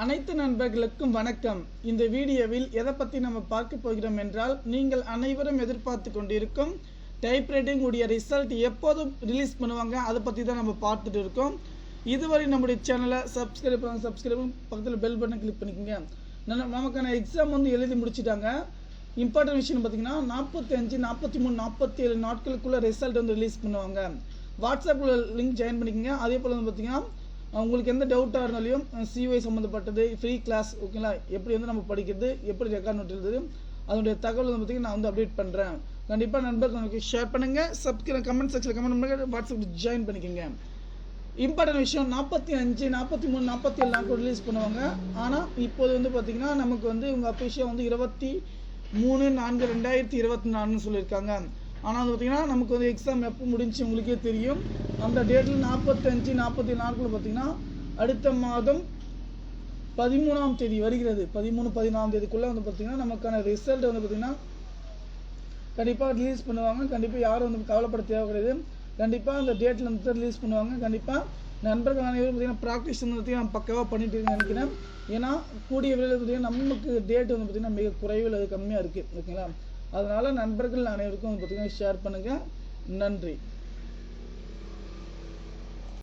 அனைத்து நண்பர்களுக்கும் வணக்கம். இந்த வீடியோவில் எதை பற்றி நம்ம பார்க்க போகிறோம் என்றால், நீங்கள் அனைவரும் எதிர்பார்த்து கொண்டிருக்கும் டைப்ரைட்டிங் உடைய ரிசல்ட் எப்போது ரிலீஸ் பண்ணுவாங்க அதை பற்றி தான் நம்ம பார்த்துட்டு இருக்கோம். இதுவரை நம்முடைய சேனலை சப்ஸ்கிரைப் பக்கத்தில் பெல் பட்டன் கிளிக் பண்ணிக்கோங்க. நமக்கான எக்ஸாம் வந்து எழுதி முடிச்சிட்டாங்க. இம்பார்ட்டன்ட் விஷயம் பார்த்தீங்கன்னா 45, 43, 47 நாட்களுக்குள்ள ரிசல்ட் வந்து ரிலீஸ் பண்ணுவாங்க. வாட்ஸ்அப்பில் லிங்க் ஜாயின் பண்ணிக்கோங்க. அதே போல் வந்து பார்த்தீங்கன்னா உங்களுக்கு எந்த டவுட்டாக இருந்தாலும் சிஒய் சம்மந்தப்பட்டது ஃப்ரீ கிளாஸ் ஓகேங்களா, எப்படி வந்து நம்ம படிக்கிறது, எப்படி ரெக்கார்ட் நோட் எழுதுறது, அதனுடைய தகவல் வந்து பார்த்தீங்கன்னா நான் வந்து அப்டேட் பண்ணுறேன். கண்டிப்பாக நண்பர்கள் எனக்கு ஷேர் பண்ணுங்கள், கமெண்ட் செக்ஷனில் கமெண்ட் பண்ணுங்கள், வாட்ஸ்அப்பில் ஜாயின் பண்ணிக்கோங்க. இம்பார்ட்டன்ட் விஷயம் 45, 43, 47 நாட்கள் ரிலீஸ் பண்ணுவாங்க. ஆனால் இப்போது வந்து பார்த்தீங்கன்னா நமக்கு வந்து உங்கள் அஃபிஷியல் வந்து 23/4/2024 சொல்லியிருக்காங்க. ஆனால் வந்து பார்த்தீங்கன்னா நமக்கு வந்து எக்ஸாம் எப்போ முடிஞ்சு உங்களுக்கே தெரியும். அந்த டேட்டில் 45, 47 நாட்கள் பார்த்தீங்கன்னா அடுத்த மாதம் 13ஆம் தேதி வருகிறது. 13, 14ஆம் தேதிக்குள்ளே வந்து பார்த்தீங்கன்னா நமக்கான ரிசல்ட் வந்து பார்த்தீங்கன்னா கண்டிப்பாக ரிலீஸ் பண்ணுவாங்க. கண்டிப்பாக யாரும் வந்து கவலைப்பட தேவை கிடையாது. கண்டிப்பாக அந்த டேட்டில் வந்து ரிலீஸ் பண்ணுவாங்க. கண்டிப்பாக நண்பர்கள் அனைவரும் பார்த்தீங்கன்னா ப்ராக்டிஸ் வந்து பார்த்தீங்கன்னா பக்கவாக பண்ணிட்டு இருக்கேன்னு நினைக்கிறேன். ஏன்னா கூடிய விரைவில் பார்த்தீங்கன்னா நமக்கு டேட் வந்து பார்த்தீங்கன்னா மிக குறைவில் அது கம்மியாக இருக்குது ஓகேங்களா. அதனால் நண்பர்கள் அனைவருக்கும் வந்து பார்த்தீங்கன்னா ஷேர் பண்ணுங்கள். நன்றி.